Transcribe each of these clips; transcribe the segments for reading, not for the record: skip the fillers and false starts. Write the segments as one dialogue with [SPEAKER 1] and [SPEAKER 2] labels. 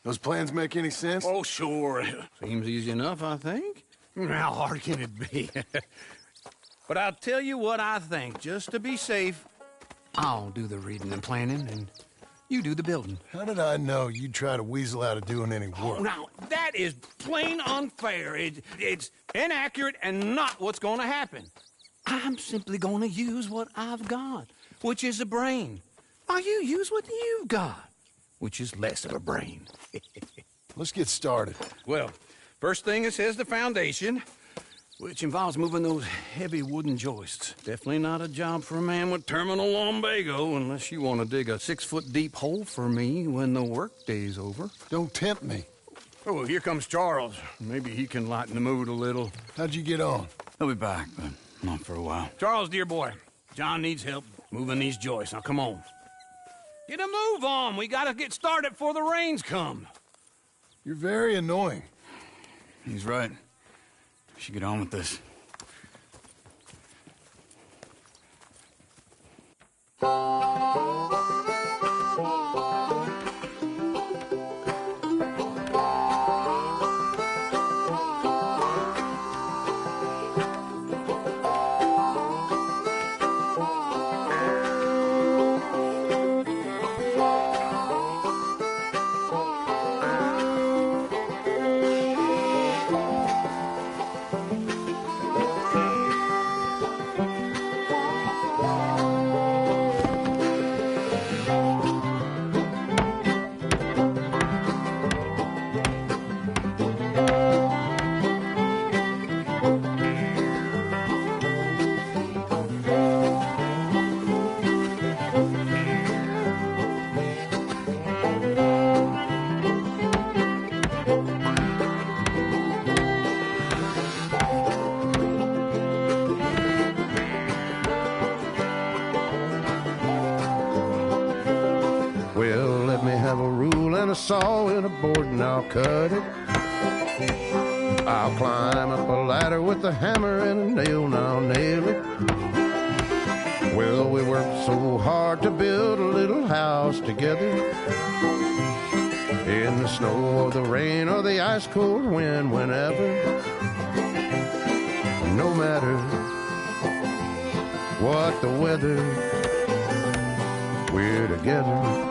[SPEAKER 1] Those plans make any sense?
[SPEAKER 2] Oh, sure. Seems easy enough, I think. How hard can it be? But I'll tell you what I think. Just to be safe, I'll do the reading and planning, and you do the building.
[SPEAKER 1] How did I know you'd try to weasel out of doing any work?
[SPEAKER 2] Oh, now, that is plain unfair. It's inaccurate and not what's going to happen. I'm simply going to use what I've got, which is a brain. While you use what you've got, which is less of a brain.
[SPEAKER 1] Let's get started.
[SPEAKER 2] Well, first thing it says the foundation, which involves moving those heavy wooden joists. Definitely not a job for a man with terminal lumbago, unless you want to dig a 6-foot deep hole for me when the workday's over.
[SPEAKER 1] Don't tempt me.
[SPEAKER 2] Oh, here comes Charles. Maybe he can lighten the mood a little.
[SPEAKER 1] How'd you get on?
[SPEAKER 3] He'll be back, but not for a while.
[SPEAKER 2] Charles, dear boy, John needs help moving these joists. Now, come on. Get a move on. We gotta get started before the rains come.
[SPEAKER 1] You're very annoying.
[SPEAKER 3] He's right. We should get on with this.
[SPEAKER 4] Well, let me have a rule and a saw and a board and I'll cut it. I'll climb up a ladder with a hammer and a nail and I'll nail it. Well, we worked so hard to build a little house together. In the snow or the rain or the ice cold wind, whenever. No matter what the weather, we're together.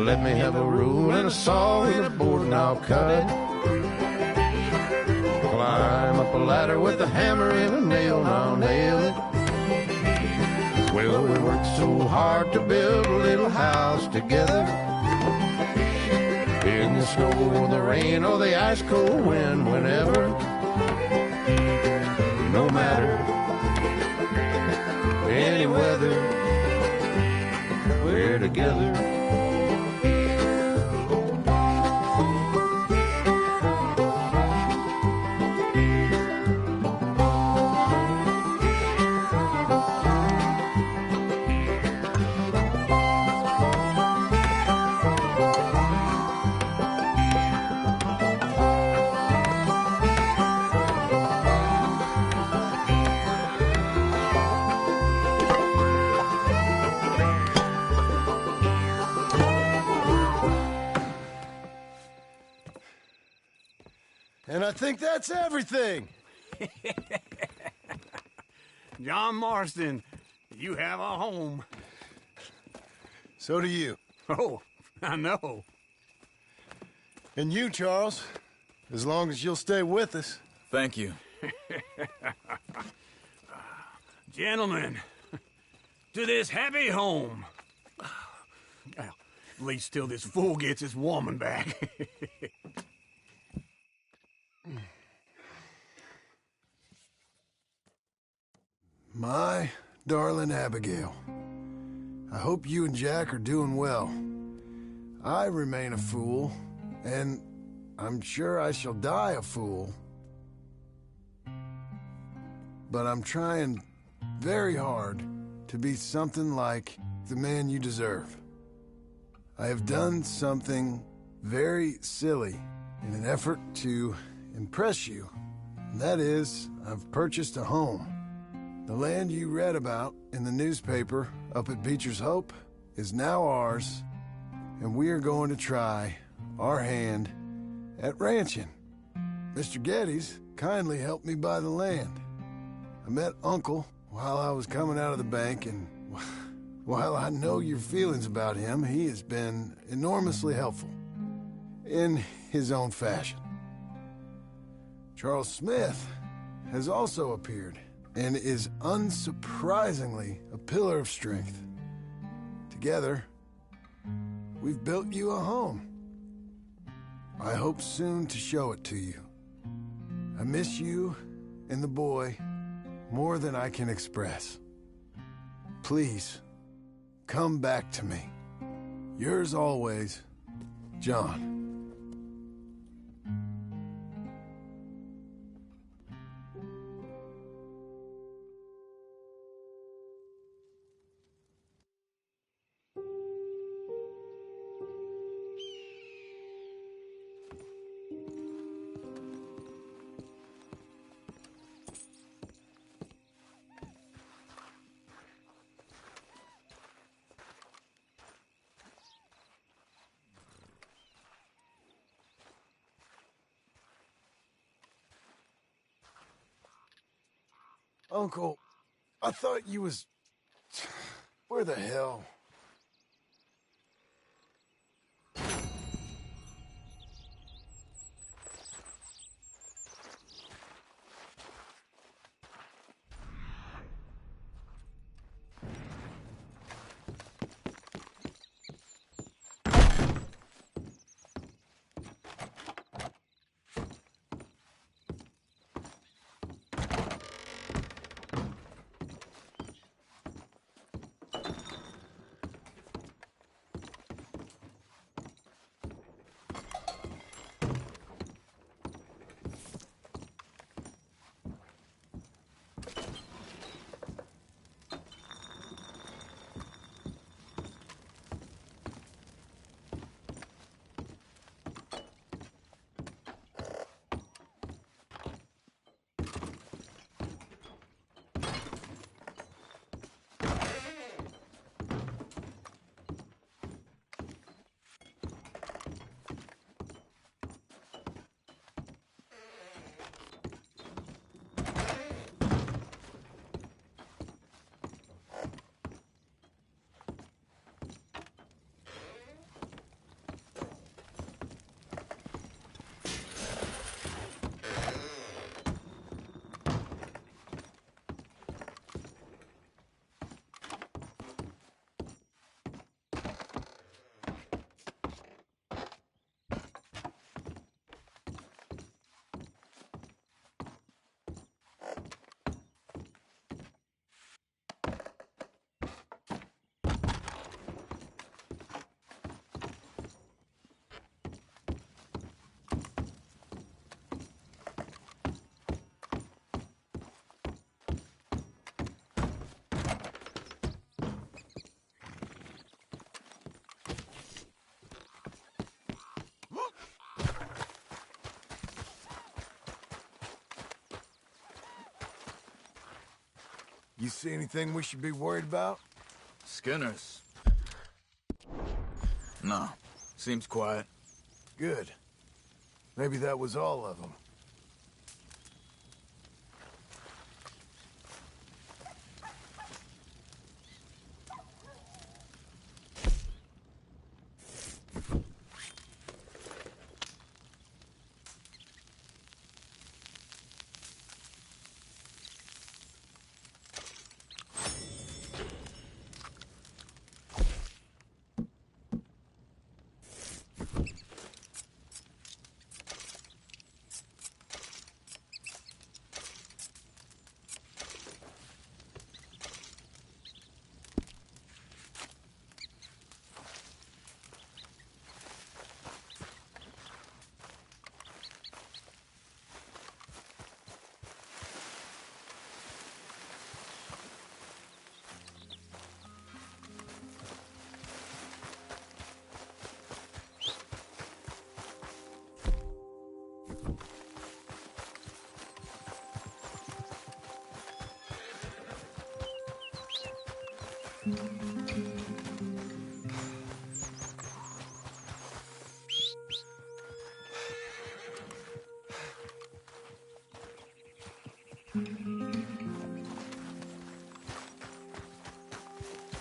[SPEAKER 4] let me have a rule and a saw and a board and I'll cut it. Climb up a ladder with a hammer and a nail and I'll nail it. Well, we worked so hard to build a little house together. In the snow or the rain or the ice cold wind, whenever. No matter any weather, we're together.
[SPEAKER 1] And I think that's everything.
[SPEAKER 2] John Marston, you have a home.
[SPEAKER 1] So do you.
[SPEAKER 2] Oh, I know.
[SPEAKER 1] And you, Charles, as long as you'll stay with us.
[SPEAKER 3] Thank you.
[SPEAKER 2] Gentlemen, to this happy home. Well, at least till this fool gets his woman back.
[SPEAKER 1] My darling Abigail, I hope you and Jack are doing well. I remain a fool, and I'm sure I shall die a fool. But I'm trying very hard to be something like the man you deserve. I have done something very silly in an effort to impress you. And that is, I've purchased a home. The land you read about in the newspaper up at Beecher's Hope is now ours, and we are going to try our hand at ranching. Mr. Geddes kindly helped me buy the land. I met Uncle while I was coming out of the bank, and while I know your feelings about him, he has been enormously helpful in his own fashion. Charles Smith has also appeared and is unsurprisingly a pillar of strength. Together, we've built you a home. I hope soon to show it to you. I miss you and the boy more than I can express. Please, come back to me. Yours always, John. Uncle, I thought you was... Where the hell? You see anything we should be worried about?
[SPEAKER 5] Skinners. No. Seems quiet.
[SPEAKER 1] Good. Maybe that was all of them.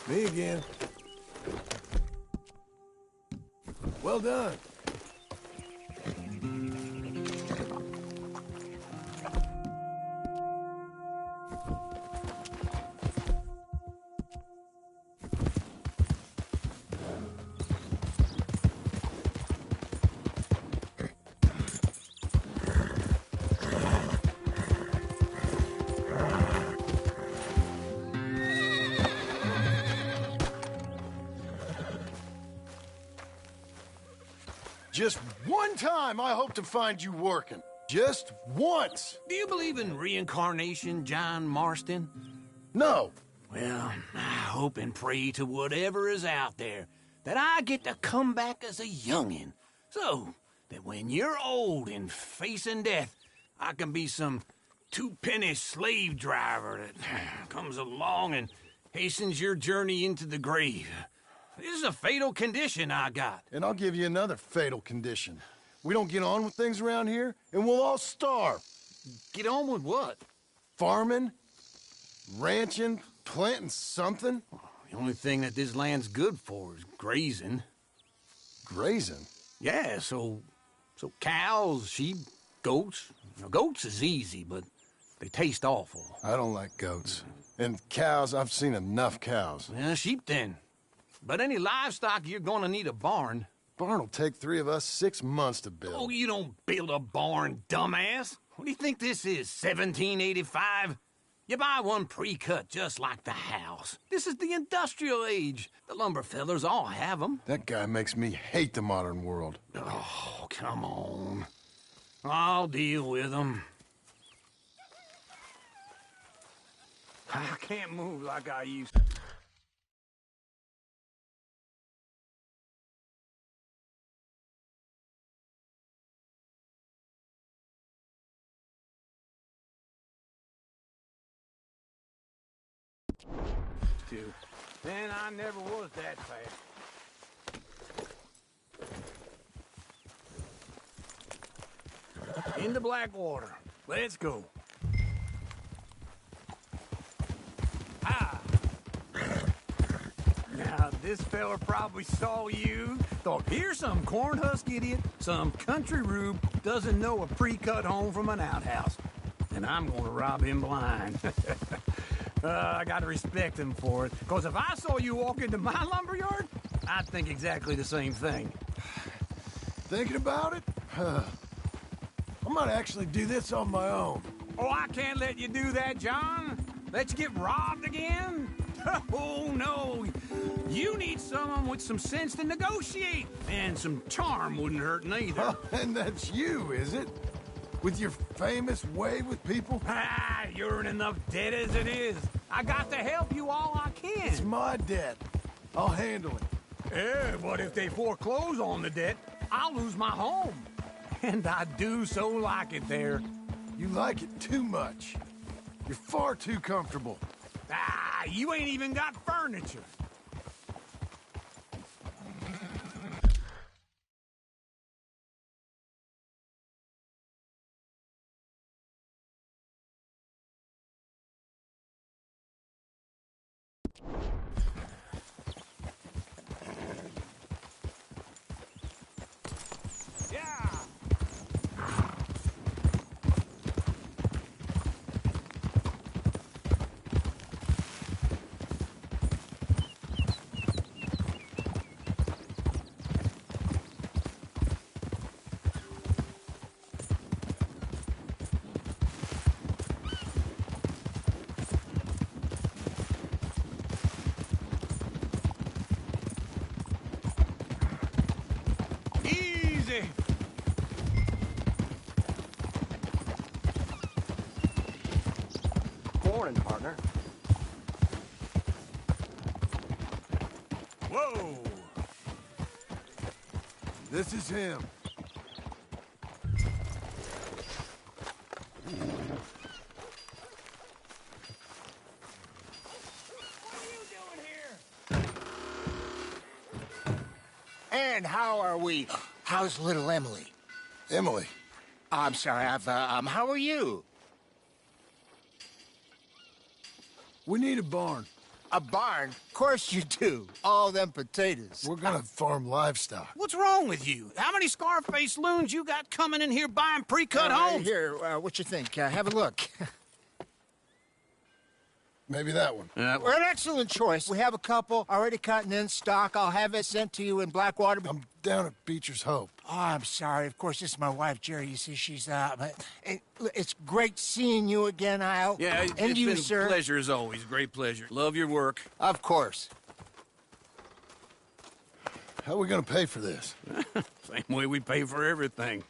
[SPEAKER 1] Me again. Well done. Just one time I hope to find you working. Just once.
[SPEAKER 2] Do you believe in reincarnation, John Marston?
[SPEAKER 1] No.
[SPEAKER 2] Well, I hope and pray to whatever is out there that I get to come back as a youngin', so that when you're old and facing death, I can be some two-penny slave driver that comes along and hastens your journey into the grave. This is a fatal condition I got.
[SPEAKER 1] And I'll give you another fatal condition. We don't get on with things around here, and we'll all starve.
[SPEAKER 2] Get on with what?
[SPEAKER 1] Farming, ranching, planting something.
[SPEAKER 2] The only thing that this land's good for is grazing.
[SPEAKER 1] Grazing?
[SPEAKER 2] Yeah, so cows, sheep, goats. Now, goats is easy, but they taste awful.
[SPEAKER 1] I don't like goats. And cows, I've seen enough cows.
[SPEAKER 2] Yeah, sheep then. But any livestock, you're gonna need a barn.
[SPEAKER 1] Barn will take 3 of us 6 months to build.
[SPEAKER 2] Oh, you don't build a barn, dumbass. What do you think this is, 1785? You buy one pre-cut just like the house. This is the industrial age. The lumber fellers all have them.
[SPEAKER 1] That guy makes me hate the modern world.
[SPEAKER 2] Oh, come on. I'll deal with them. I can't move like I used to. Then I never was that fast. Into Blackwater. Let's go. Ah! Now, this fella probably saw you, thought, here's some cornhusk idiot, some country rube, doesn't know a pre-cut home from an outhouse. And I'm gonna rob him blind. I gotta respect him for it, because if I saw you walk into my lumberyard, I'd think exactly the same thing.
[SPEAKER 1] Thinking about it? I might actually do this on my own.
[SPEAKER 2] Oh, I can't let you do that, John. Let you get robbed again? Oh, no. You need someone with some sense to negotiate, and some charm wouldn't hurt neither.
[SPEAKER 1] And that's you, is it? With your famous way with people?
[SPEAKER 2] Ah, you're in enough debt as it is. I got to help you all I can.
[SPEAKER 1] It's my debt. I'll handle it.
[SPEAKER 2] Yeah, but if they foreclose on the debt, I'll lose my home. And I do so like it there.
[SPEAKER 1] You like it too much. You're far too comfortable.
[SPEAKER 2] Ah, you ain't even got furniture.
[SPEAKER 6] Morning, partner.
[SPEAKER 2] Whoa!
[SPEAKER 1] This is him.
[SPEAKER 7] And how are we? How's little Emily?
[SPEAKER 1] Emily.
[SPEAKER 7] I'm sorry, how are you?
[SPEAKER 1] We need a barn.
[SPEAKER 7] A barn? Of course you do. All them potatoes.
[SPEAKER 1] We're gonna farm livestock.
[SPEAKER 2] What's wrong with you? How many Scarface loons you got coming in here buying pre-cut homes?
[SPEAKER 7] Here, what you think? Have a look.
[SPEAKER 1] Maybe that one.
[SPEAKER 7] We're an excellent choice. We have a couple already cut and in stock. I'll have it sent to you in Blackwater.
[SPEAKER 1] I'm down at Beecher's Hope.
[SPEAKER 7] Oh, I'm sorry. Of course, this is my wife, Jerry. You see, she's it's great seeing you again, Al.
[SPEAKER 2] Yeah,
[SPEAKER 7] and
[SPEAKER 2] it's
[SPEAKER 7] you,
[SPEAKER 2] been
[SPEAKER 7] sir.
[SPEAKER 2] a pleasure as always. Great pleasure. Love your work.
[SPEAKER 7] Of course.
[SPEAKER 1] How are we gonna pay for this?
[SPEAKER 2] Same way we pay for everything.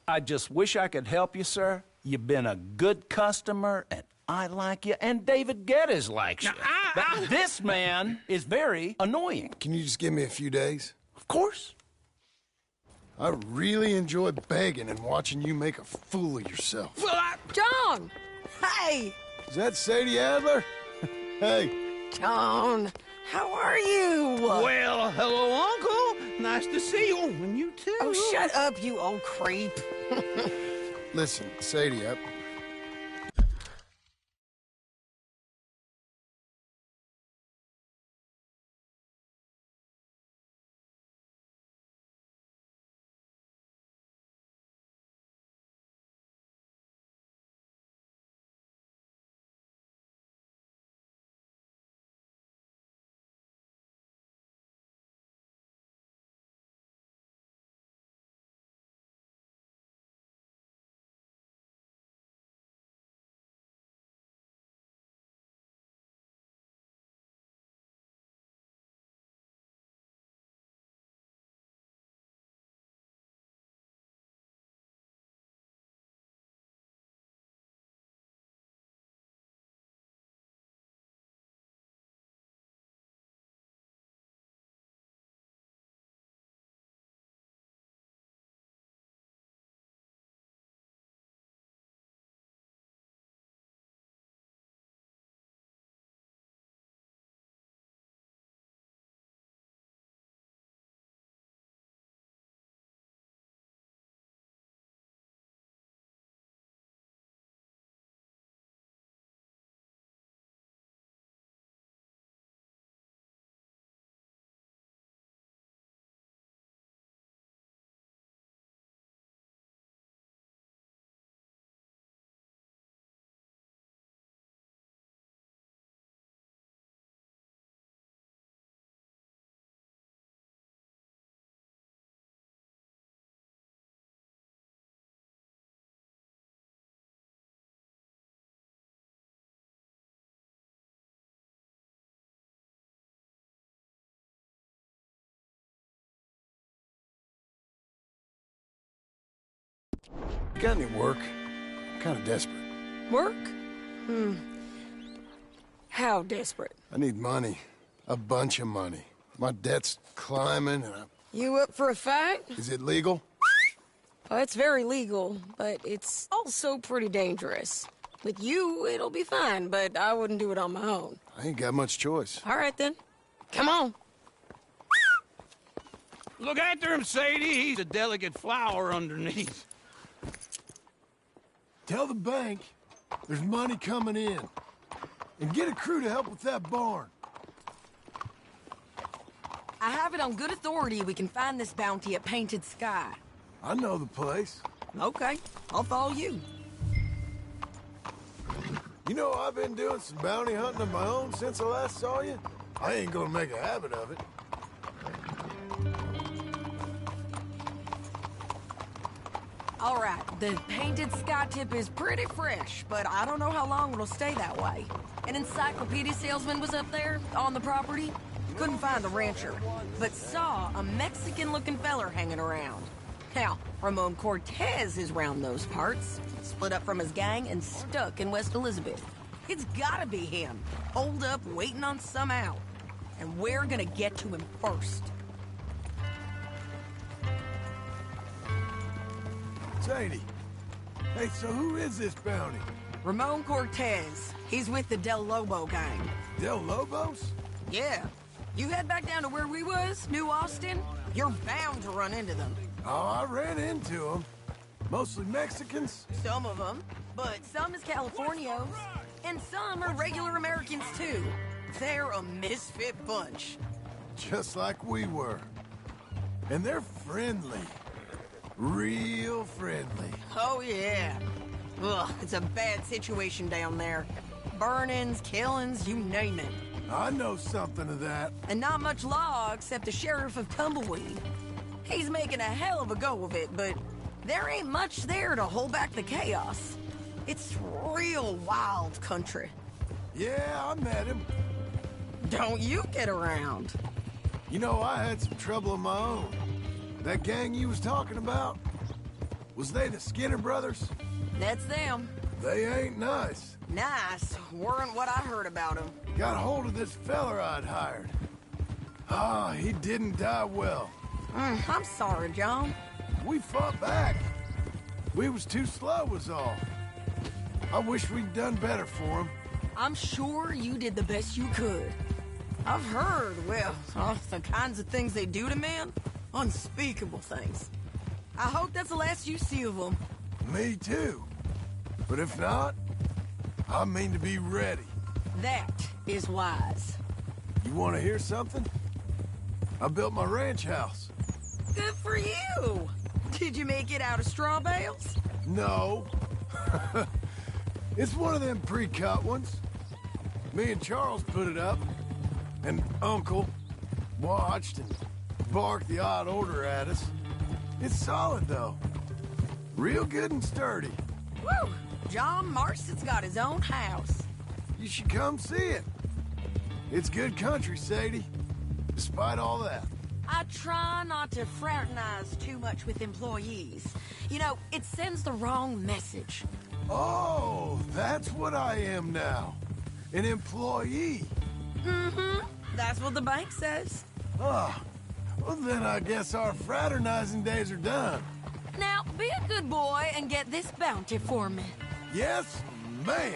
[SPEAKER 6] I just wish I could help you, sir. You've been a good customer, and I like you, and David Geddes likes you. But this man is very annoying.
[SPEAKER 1] Can you just give me a few days?
[SPEAKER 6] Of course.
[SPEAKER 1] I really enjoy begging and watching you make a fool of yourself.
[SPEAKER 2] Well,
[SPEAKER 8] John! Hey!
[SPEAKER 1] Is that Sadie Adler? Hey.
[SPEAKER 8] John, how are you?
[SPEAKER 2] well, hello, Uncle. Nice to see you. And you too.
[SPEAKER 8] Oh, shut up, you old creep.
[SPEAKER 1] Listen, Sadie, you got any work? I'm kind of desperate.
[SPEAKER 8] Work? How desperate?
[SPEAKER 1] I need money. A bunch of money. My debt's climbing and
[SPEAKER 8] You up for a fight?
[SPEAKER 1] Is it legal?
[SPEAKER 8] Well, it's very legal, but it's also pretty dangerous. With you, it'll be fine, but I wouldn't do it on my own.
[SPEAKER 1] I ain't got much choice.
[SPEAKER 8] All right, then. Come on.
[SPEAKER 2] Look after him, Sadie. He's a delicate flower underneath.
[SPEAKER 1] Tell the bank there's money coming in. And get a crew to help with that barn.
[SPEAKER 9] I have it on good authority we can find this bounty at Painted Sky.
[SPEAKER 1] I know the place.
[SPEAKER 8] Okay, I'll follow you.
[SPEAKER 1] You know, I've been doing some bounty hunting of my own since I last saw you. I ain't gonna make a habit of it.
[SPEAKER 9] All right, the Painted Sky tip is pretty fresh, but I don't know how long it'll stay that way. An encyclopedia salesman was up there on the property. Couldn't find the rancher, but saw a Mexican-looking feller hanging around. Now, Ramon Cortez is round those parts, split up from his gang and stuck in West Elizabeth. It's gotta be him, holed up waiting on some out. And we're gonna get to him first.
[SPEAKER 1] Sadie. Hey, so who is this bounty?
[SPEAKER 9] Ramon Cortez. He's with the Del Lobo gang.
[SPEAKER 1] Del Lobos?
[SPEAKER 9] Yeah. You head back down to where we was, New Austin, you're bound to run into them.
[SPEAKER 1] Oh, I ran into them. Mostly Mexicans.
[SPEAKER 9] Some of them, but some is Californios. And some are regular Americans, too. They're a misfit bunch.
[SPEAKER 1] Just like we were. And they're friendly. Real friendly.
[SPEAKER 9] Oh, yeah. Ugh, it's a bad situation down there. Burnings, killings, you name it.
[SPEAKER 1] I know something of that.
[SPEAKER 9] And not much law except the sheriff of Tumbleweed. He's making a hell of a go of it, but there ain't much there to hold back the chaos. It's real wild country.
[SPEAKER 1] Yeah, I met him.
[SPEAKER 9] Don't you get around.
[SPEAKER 1] You know, I had some trouble of my own. That gang you was talking about, was they the Skinner brothers?
[SPEAKER 9] That's them.
[SPEAKER 1] They ain't nice.
[SPEAKER 9] Nice weren't what I heard about them.
[SPEAKER 1] Got hold of this feller I'd hired. Ah, he didn't die well.
[SPEAKER 9] I'm sorry, John.
[SPEAKER 1] We fought back. We was too slow was all. I wish we'd done better for him.
[SPEAKER 9] I'm sure you did the best you could. I've heard, well, the kinds of things they do to men. Unspeakable things. I hope that's the last you see of them.
[SPEAKER 1] Me too. But if not, I mean to be ready.
[SPEAKER 9] That is wise.
[SPEAKER 1] You want to hear something? I built my ranch house.
[SPEAKER 9] Good for you. Did you make it out of straw bales?
[SPEAKER 1] No. It's one of them pre-cut ones. Me and Charles put it up, and Uncle watched and barked the odd order at us. It's solid, though. Real good and sturdy.
[SPEAKER 9] Woo! John Marston's got his own house.
[SPEAKER 1] You should come see it. It's good country, Sadie. Despite all that.
[SPEAKER 9] I try not to fraternize too much with employees. You know, it sends the wrong message.
[SPEAKER 1] Oh, that's what I am now. An employee.
[SPEAKER 9] Mm-hmm. That's what the bank says.
[SPEAKER 1] Ah, well then I guess our fraternizing days are done.
[SPEAKER 9] Now, be a good boy and get this bounty for me.
[SPEAKER 1] Yes, ma'am.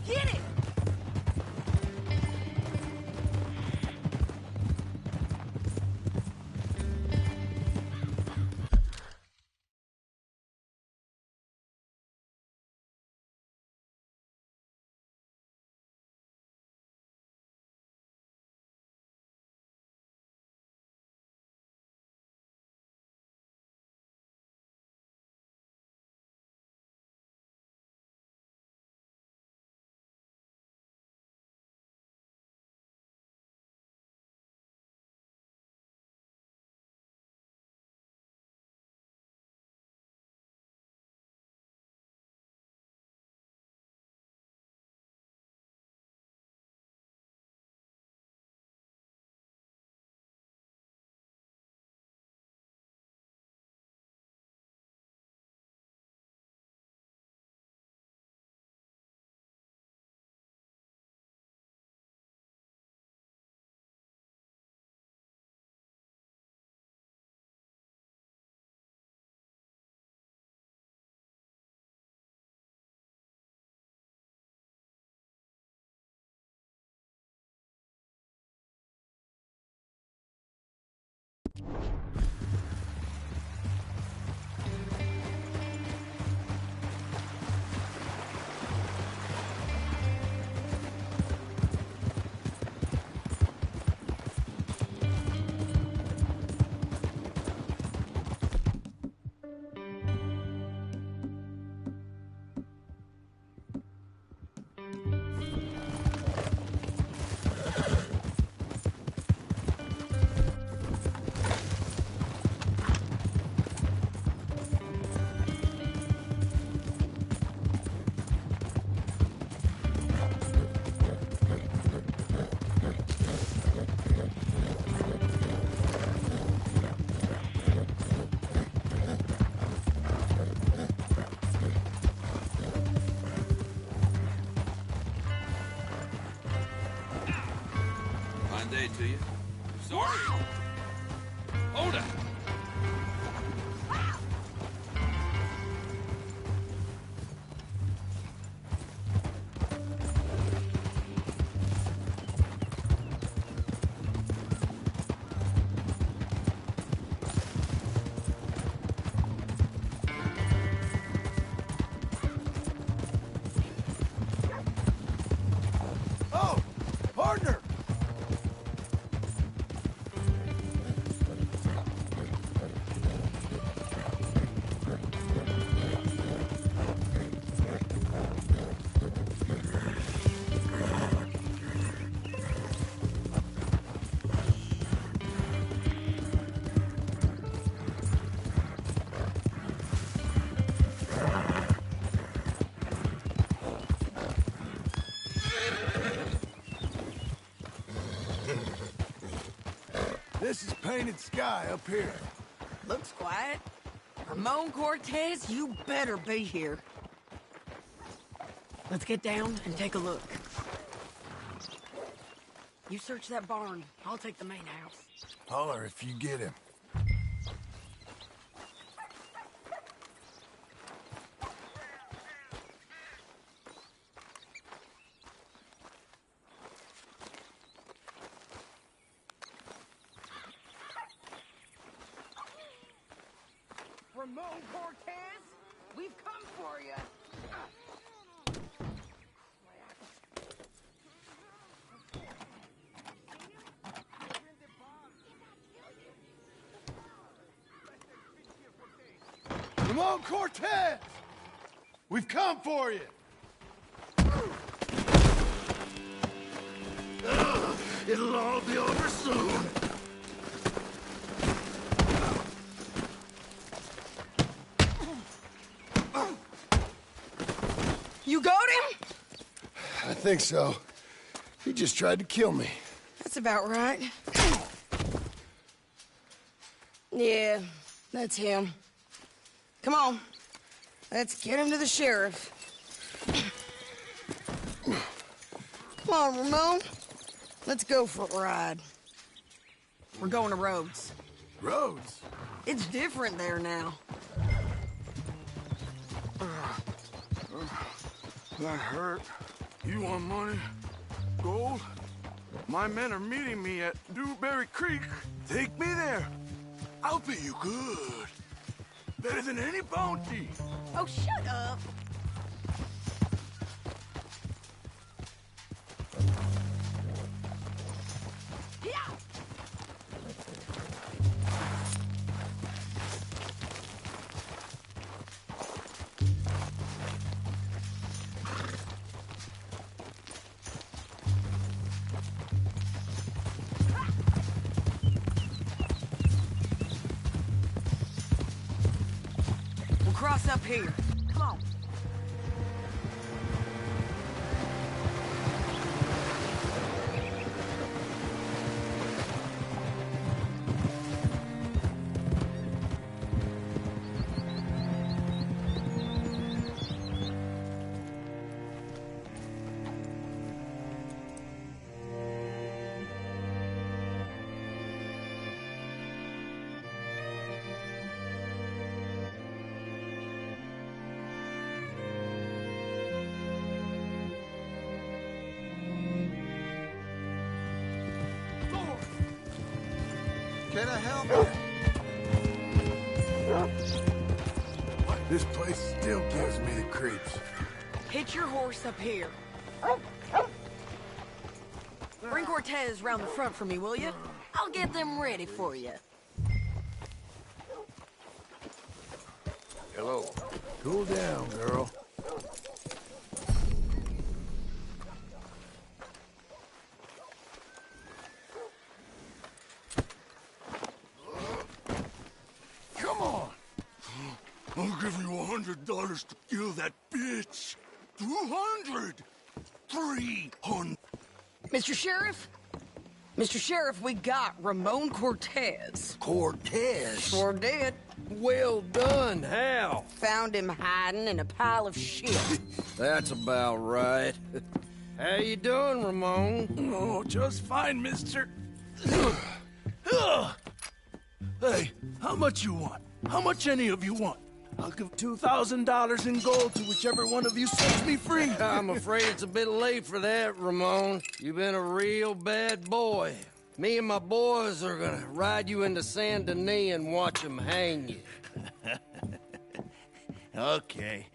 [SPEAKER 9] Get it!
[SPEAKER 1] painted sky up here.
[SPEAKER 9] Looks quiet. Ramon Cortez, you better be here. Let's get down and take a look. You search that barn. I'll take the main house.
[SPEAKER 1] Holler if you get him.
[SPEAKER 9] Ramon Cortez, we've come for you.
[SPEAKER 1] Ramon Cortez! We've come for you! It'll all be over soon.
[SPEAKER 9] You got him?
[SPEAKER 1] I think so. He just tried to kill me.
[SPEAKER 9] That's about right. Yeah, that's him. Come on. Let's get him to the sheriff. Come on, Ramon. Let's go for a ride. We're going to Rhodes.
[SPEAKER 1] Rhodes?
[SPEAKER 9] It's different there now.
[SPEAKER 10] That hurt. You want money? Gold? My men are meeting me at Dewberry Creek. Take me there. I'll pay you good. Better than any bounty.
[SPEAKER 9] Oh, shut up. Yeah. We'll cross up here. Come on.
[SPEAKER 1] Can I help you? This place still gives me the creeps.
[SPEAKER 9] Hitch your horse up here. Bring Cortez round the front for me, will you? I'll get them ready for you.
[SPEAKER 1] Hello. Cool down, girl. Come on.
[SPEAKER 10] I'll give you $100 to kill that bitch. 200. 300.
[SPEAKER 9] Mr. Sheriff? Mr. Sheriff, we got Ramon Cortez.
[SPEAKER 6] Cortez?
[SPEAKER 9] Sure did.
[SPEAKER 6] Well done, Hal.
[SPEAKER 9] Found him hiding in a pile of shit.
[SPEAKER 6] That's about right. How you doing, Ramon?
[SPEAKER 10] Oh, just fine, mister. Hey, how much you want? How much any of you want? I'll give $2,000 in gold to whichever one of you sets me free.
[SPEAKER 6] I'm afraid it's a bit late for that, Ramon. You've been a real bad boy. Me and my boys are gonna ride you into Saint Denis and watch them hang you.
[SPEAKER 10] Okay,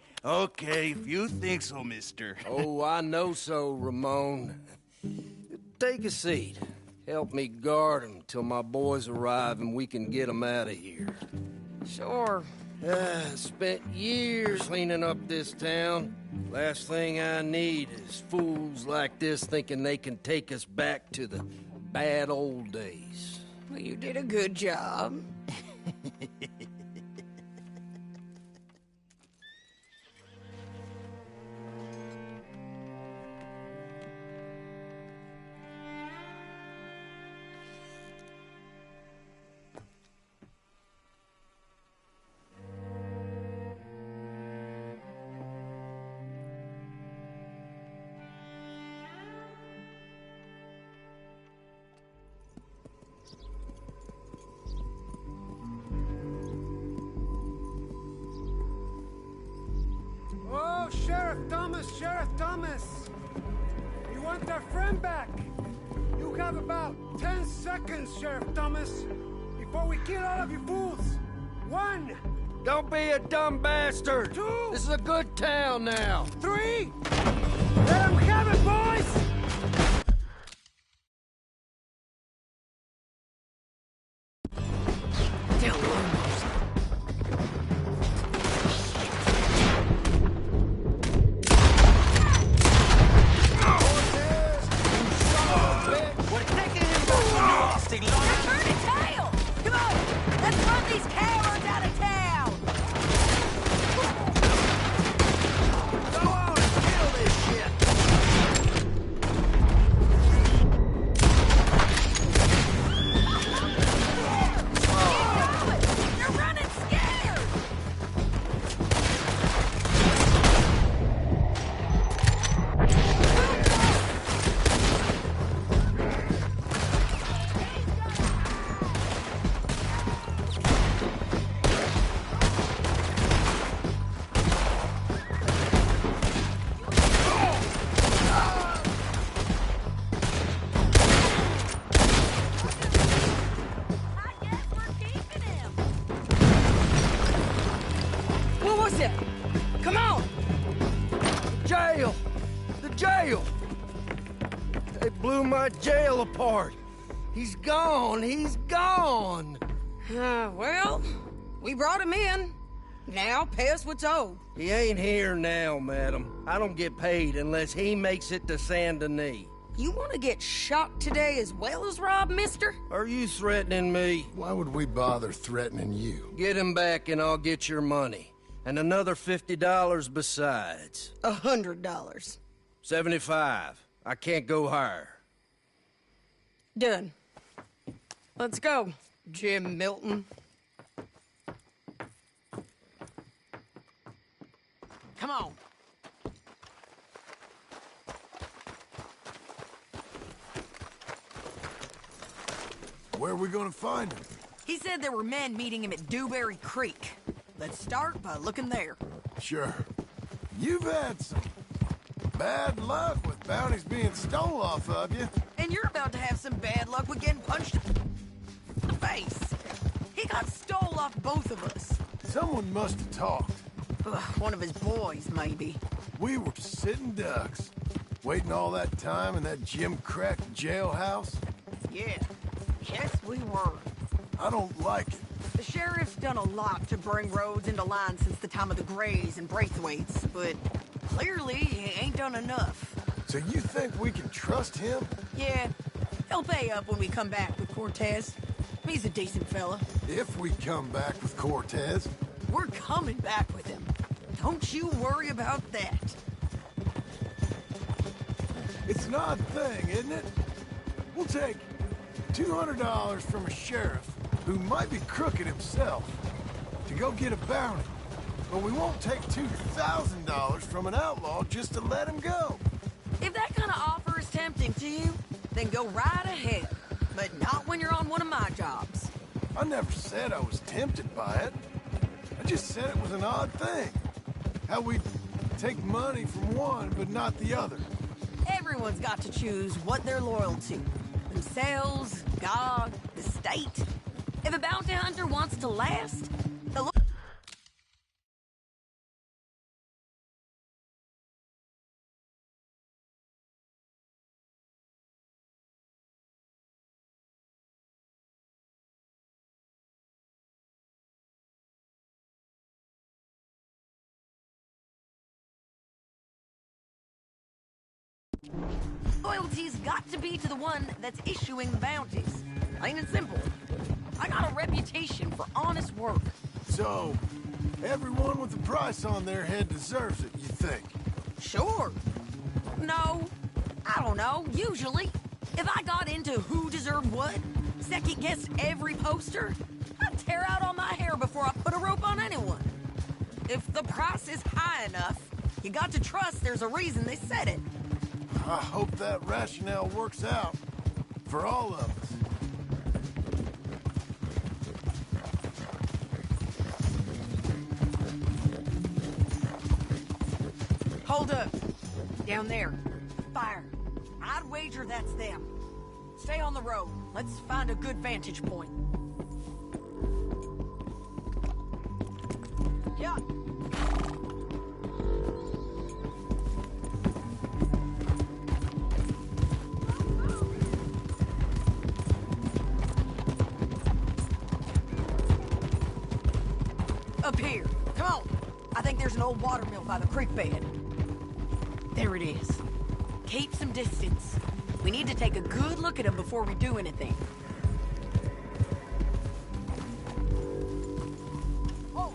[SPEAKER 10] if you think so, mister.
[SPEAKER 6] Oh, I know so, Ramon. Take a seat. Help me guard them till my boys arrive and we can get them out of here.
[SPEAKER 9] Sure.
[SPEAKER 6] Spent years cleaning up this town. Last thing I need is fools like this thinking they can take us back to the bad old days.
[SPEAKER 9] Well, you did a good job.
[SPEAKER 11] want our friend back. You have about 10 seconds, Sheriff Thomas, before we kill all of you fools. 1.
[SPEAKER 6] Don't be a dumb bastard.
[SPEAKER 11] 2.
[SPEAKER 6] This is a good town now.
[SPEAKER 11] 3. Let 'em have it, boys!
[SPEAKER 6] Come on! Jail! The jail! They blew my jail apart. He's gone. He's gone.
[SPEAKER 9] Well, we brought him in. Now pay us what's owed.
[SPEAKER 6] He ain't here now, madam. I don't get paid unless he makes it to Saint Denis.
[SPEAKER 9] You want to get shot today as well as Rob, mister?
[SPEAKER 6] Are you threatening me?
[SPEAKER 1] Why would we bother threatening you?
[SPEAKER 6] Get him back and I'll get your money. And another $50 besides.
[SPEAKER 9] $100.
[SPEAKER 6] 75. I can't go higher.
[SPEAKER 9] Done. Let's go, Jim Milton. Come on.
[SPEAKER 1] Where are we gonna find him?
[SPEAKER 9] He said there were men meeting him at Dewberry Creek. Let's start by looking there.
[SPEAKER 1] Sure. You've had some bad luck with bounties being stole off of you.
[SPEAKER 9] And you're about to have some bad luck with getting punched in the face. He got stole off both of us.
[SPEAKER 1] Someone must have talked.
[SPEAKER 9] One of his boys, maybe.
[SPEAKER 1] We were sitting ducks, waiting all that time in that Jim Crack jailhouse.
[SPEAKER 9] Yeah. Yes, we were.
[SPEAKER 1] I don't like it.
[SPEAKER 9] The sheriff's done a lot to bring roads into line since the time of the Grays and Braithwaites, but clearly he ain't done enough.
[SPEAKER 1] So you think we can trust him?
[SPEAKER 9] Yeah. He'll pay up when we come back with Cortez. He's a decent fella.
[SPEAKER 1] If we come back with Cortez.
[SPEAKER 9] We're coming back with him. Don't you worry about that.
[SPEAKER 1] It's an odd thing, isn't it? We'll take $200 from a sheriff who might be crooked himself to go get a bounty. But we won't take $2,000 from an outlaw just to let him go.
[SPEAKER 9] If that kind of offer is tempting to you, then go right ahead. But not when you're on one of my jobs.
[SPEAKER 1] I never said I was tempted by it. I just said it was an odd thing. How we take money from one but not the other.
[SPEAKER 9] Everyone's got to choose what they're loyal to. Themselves, God, the state. If a bounty hunter wants to last, they'll look. Loyalty's got to be to the one that's issuing the bounties. Plain and simple. I got a reputation for honest work.
[SPEAKER 1] So, everyone with a price on their head deserves it, you think?
[SPEAKER 9] Sure. No. I don't know. Usually. If I got into who deserved what, second-guessed every poster, I'd tear out all my hair before I put a rope on anyone. If the price is high enough, you got to trust there's a reason they said it.
[SPEAKER 1] I hope that rationale works out for all of us.
[SPEAKER 9] Hold up. Down there. Fire. I Roger, that's them. Stay on the road. Let's find a good vantage point. Yeah. Up here. Come on. I think there's an old water mill by the creek bed. There it is. Keep some distance. We need to take a good look at them before we do anything. Whoa.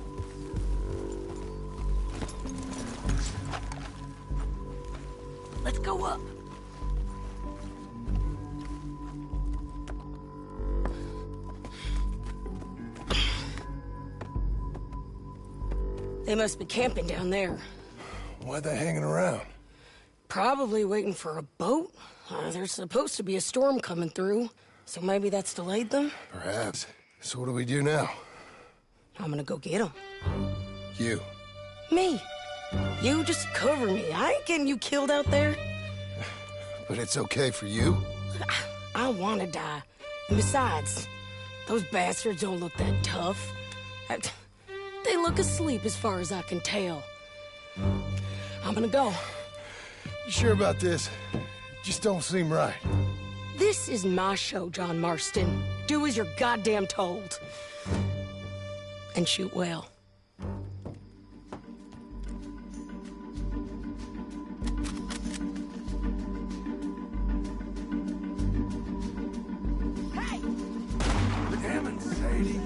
[SPEAKER 9] Let's go up. They must be camping down there.
[SPEAKER 1] Why they hanging around?
[SPEAKER 9] Probably waiting for a boat. There's supposed to be a storm coming through, so maybe that's delayed them?
[SPEAKER 1] Perhaps. So what do we do now?
[SPEAKER 9] I'm gonna go get them.
[SPEAKER 1] You.
[SPEAKER 9] Me. You just cover me. I ain't getting you killed out there.
[SPEAKER 1] But it's okay for you?
[SPEAKER 9] I don't want to die. And besides, those bastards don't look that tough. They look asleep as far as I can tell. I'm gonna go.
[SPEAKER 1] You sure about this? Just don't seem right.
[SPEAKER 9] This is my show, John Marston. Do as you're goddamn told. And shoot well. Hey!
[SPEAKER 1] Damn it, Sadie.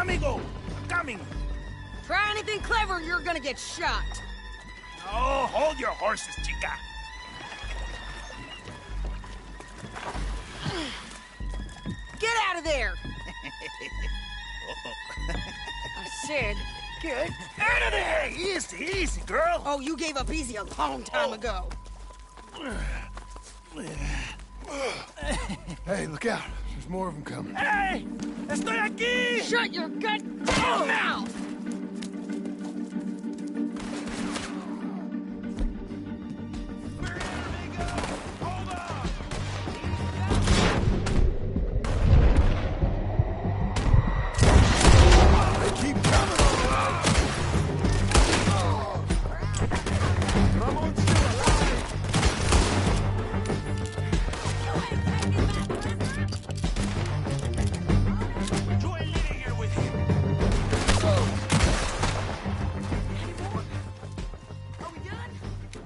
[SPEAKER 11] amigo! Coming!
[SPEAKER 9] Try anything clever, you're gonna get shot.
[SPEAKER 11] Oh, hold your horses, chica.
[SPEAKER 9] Get out of there! I said, get
[SPEAKER 11] Out of there! Easy, easy, girl.
[SPEAKER 9] Oh, you gave up easy a long time ago.
[SPEAKER 1] Hey, look out. There's more of them coming.
[SPEAKER 11] Hey! Estoy aquí!
[SPEAKER 9] Shut your goddamn mouth!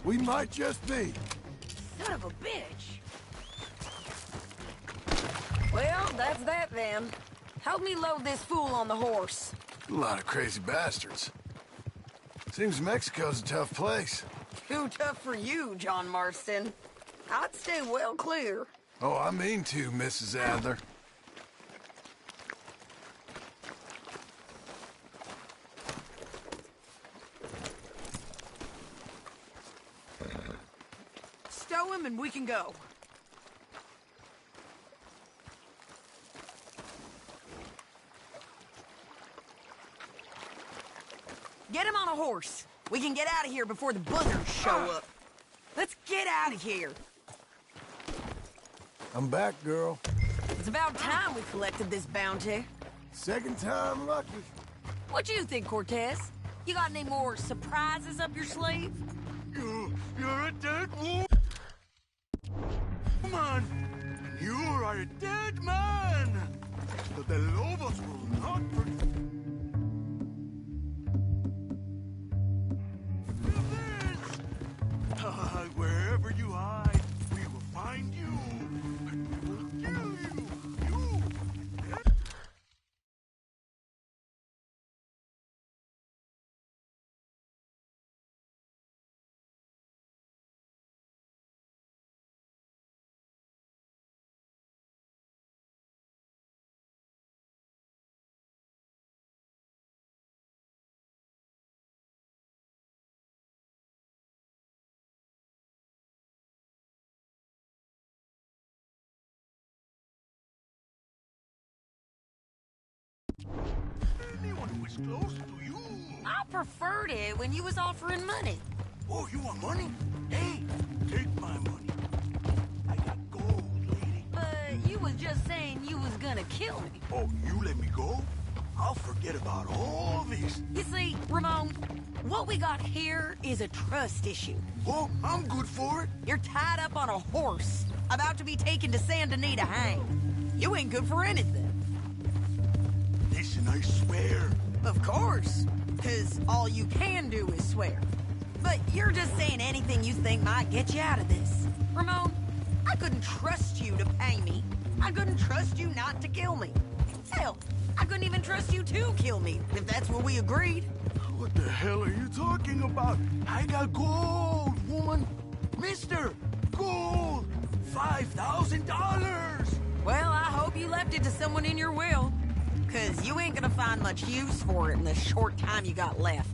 [SPEAKER 1] We might just be.
[SPEAKER 9] Son of a bitch. Well, that's that then. Help me load this fool on the horse.
[SPEAKER 1] A lot of crazy bastards. Seems Mexico's a tough place.
[SPEAKER 9] Too tough for you, John Marston. I'd stay well clear.
[SPEAKER 1] Oh, I mean to, Mrs. Adler.
[SPEAKER 9] Stow him and we can go. Get him on a horse. We can get out of here before the buzzards show up. Let's get out of here.
[SPEAKER 1] I'm back, girl.
[SPEAKER 9] It's about time we collected this bounty.
[SPEAKER 1] Second time lucky.
[SPEAKER 9] What you think, Cortez? You got any more surprises up your sleeve?
[SPEAKER 10] You're a dead woman. You are a dead man. But the Lobos will not forget. Wherever you hide, we will find you. And we will kill you. You. Anyone was close to you.
[SPEAKER 9] I preferred it when you was offering money.
[SPEAKER 10] Oh, you want money? Hey, take my money. I got gold, lady.
[SPEAKER 9] But you was just saying you was gonna kill me.
[SPEAKER 10] Oh, you let me go? I'll forget about all this.
[SPEAKER 9] You see, Ramon, what we got here is a trust issue.
[SPEAKER 10] Oh, I'm good for it.
[SPEAKER 9] You're tied up on a horse, about to be taken to Santa Anita hang. You ain't good for anything.
[SPEAKER 10] Listen, I swear.
[SPEAKER 9] Of course, because all you can do is swear. But you're just saying anything you think might get you out of this. Ramon, I couldn't trust you to pay me. I couldn't trust you not to kill me. Hell, I couldn't even trust you to kill me, if that's what we agreed.
[SPEAKER 10] What the hell are you talking about? I got gold, woman. Mister, gold. $5,000.
[SPEAKER 9] Well, I hope you left it to someone in your will. Because you ain't gonna find much use for it in the short time you got left.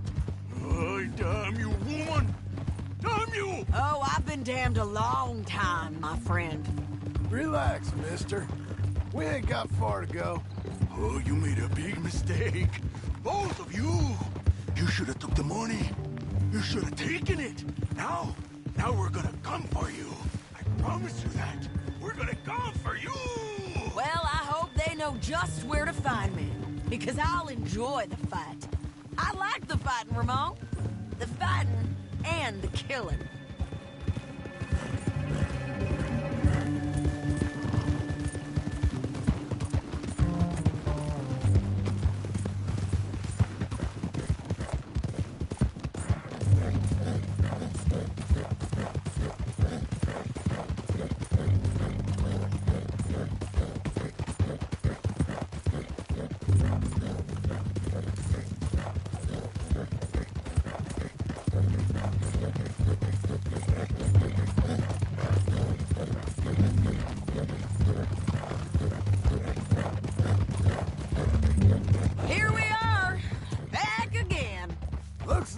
[SPEAKER 10] Oh, damn you, woman! Damn you!
[SPEAKER 9] Oh, I've been damned a long time, my friend.
[SPEAKER 1] Relax, mister. We ain't got far to go.
[SPEAKER 10] Oh, you made a big mistake. Both of you. You should have took the money. You should have taken it. Now we're gonna come for you. I promise you that. We're gonna come for you!
[SPEAKER 9] Well, I hope they know just where to find me. Because I'll enjoy the fight. I like the fighting, Ramon. The fighting and the killing.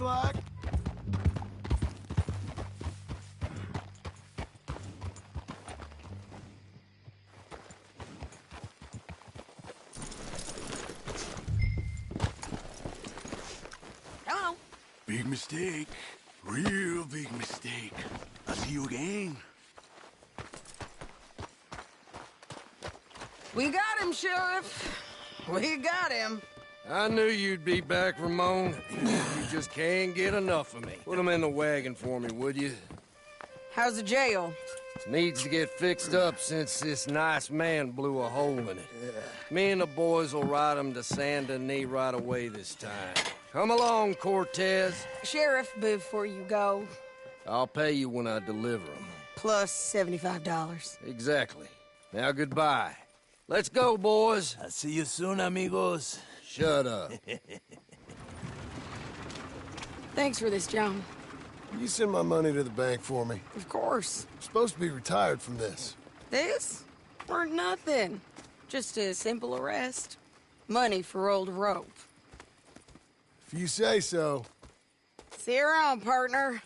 [SPEAKER 1] like.
[SPEAKER 9] Hello.
[SPEAKER 10] Big mistake. Real big mistake. I'll see you again.
[SPEAKER 9] We got him, Sheriff. We got him.
[SPEAKER 6] I knew you'd be back, Ramon. You just can't get enough of me. Put him in the wagon for me, would you?
[SPEAKER 9] How's the jail?
[SPEAKER 6] Needs to get fixed up since this nice man blew a hole in it. Me and the boys will ride him to Saint Denis right away this time. Come along, Cortez.
[SPEAKER 9] Sheriff, before you go,
[SPEAKER 6] I'll pay you when I deliver him.
[SPEAKER 9] plus $75.
[SPEAKER 6] Exactly. Now, goodbye. Let's go, boys.
[SPEAKER 12] I'll see you soon, amigos.
[SPEAKER 6] Shut up.
[SPEAKER 8] Thanks for this, John.
[SPEAKER 1] You send my money to the bank for me.
[SPEAKER 8] Of course.
[SPEAKER 1] I'm supposed to be retired from this.
[SPEAKER 8] This? Weren't nothing. Just a simple arrest. Money for old rope.
[SPEAKER 1] If you say so.
[SPEAKER 8] See you around, partner.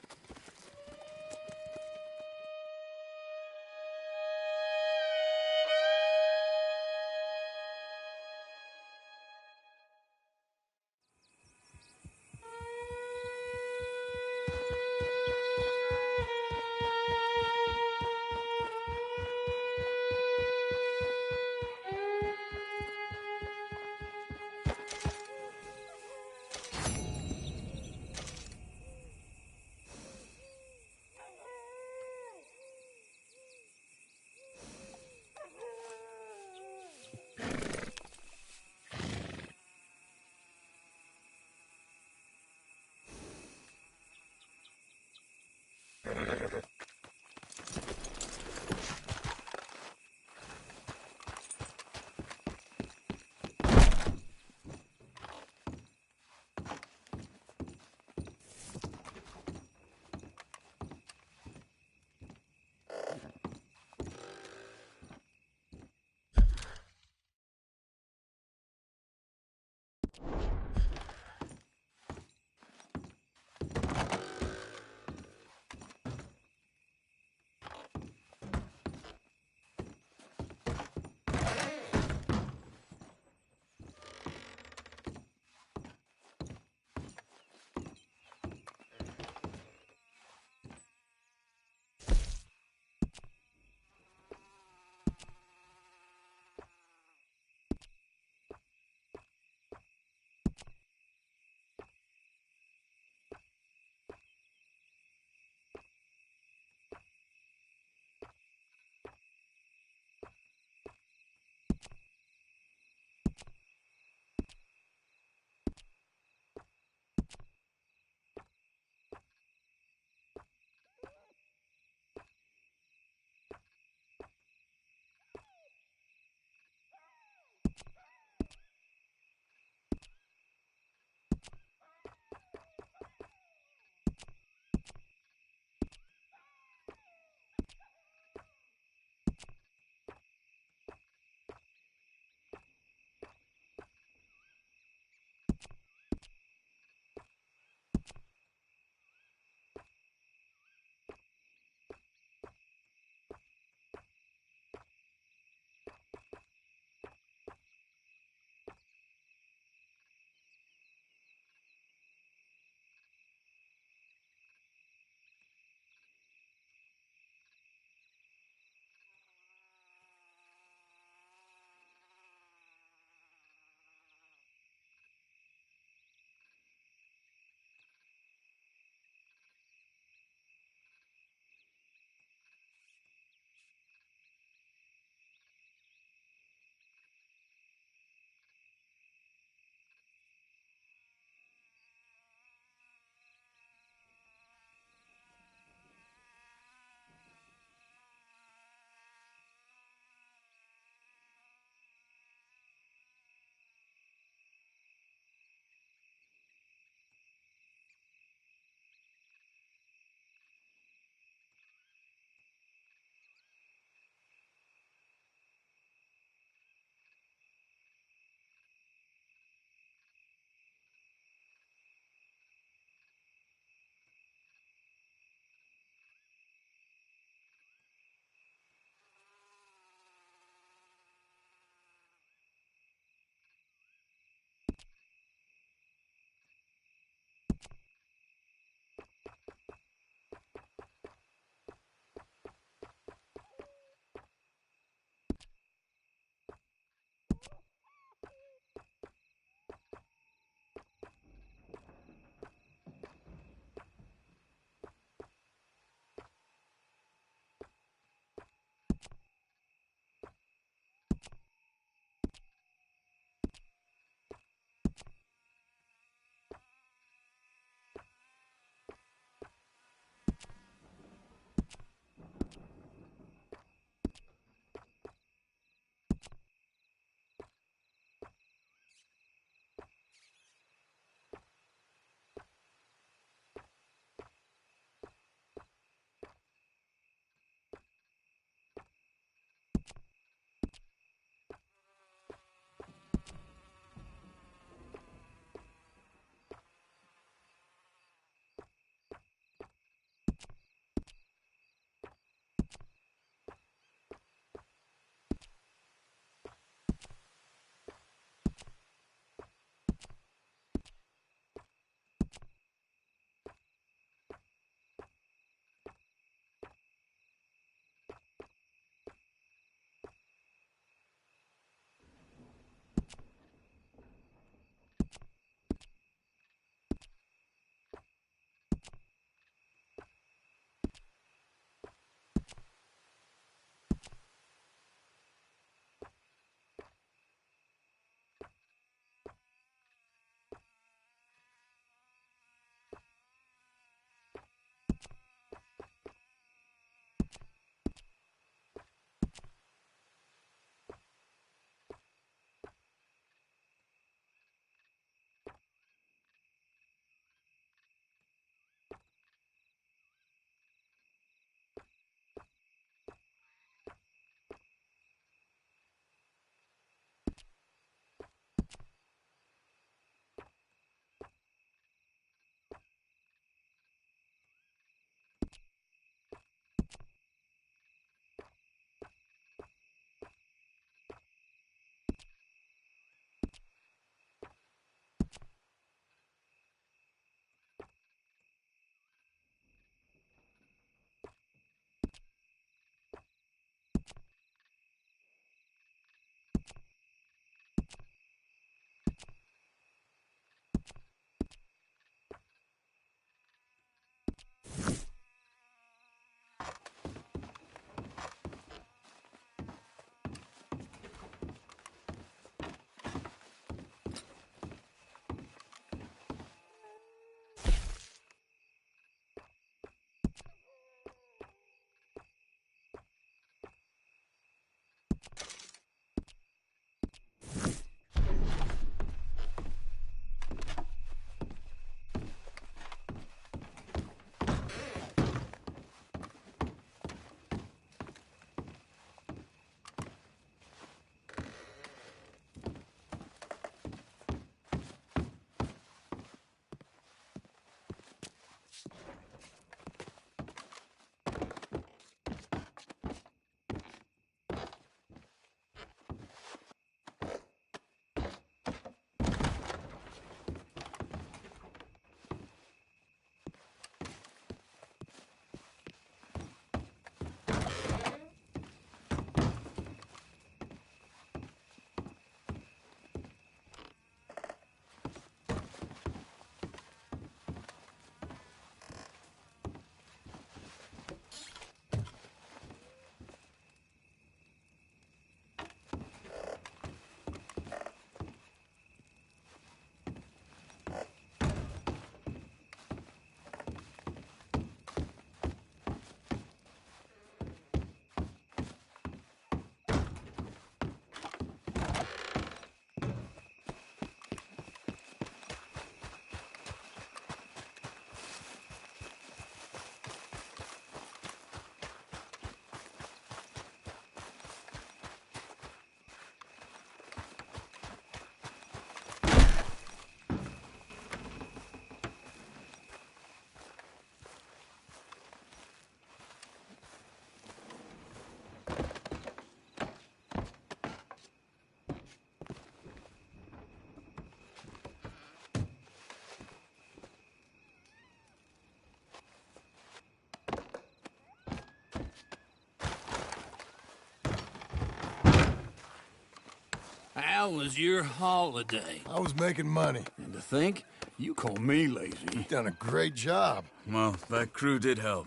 [SPEAKER 2] How was your holiday?
[SPEAKER 1] I was making money.
[SPEAKER 2] And to think, you call me lazy.
[SPEAKER 1] You've done a great job.
[SPEAKER 5] Well, that crew did help.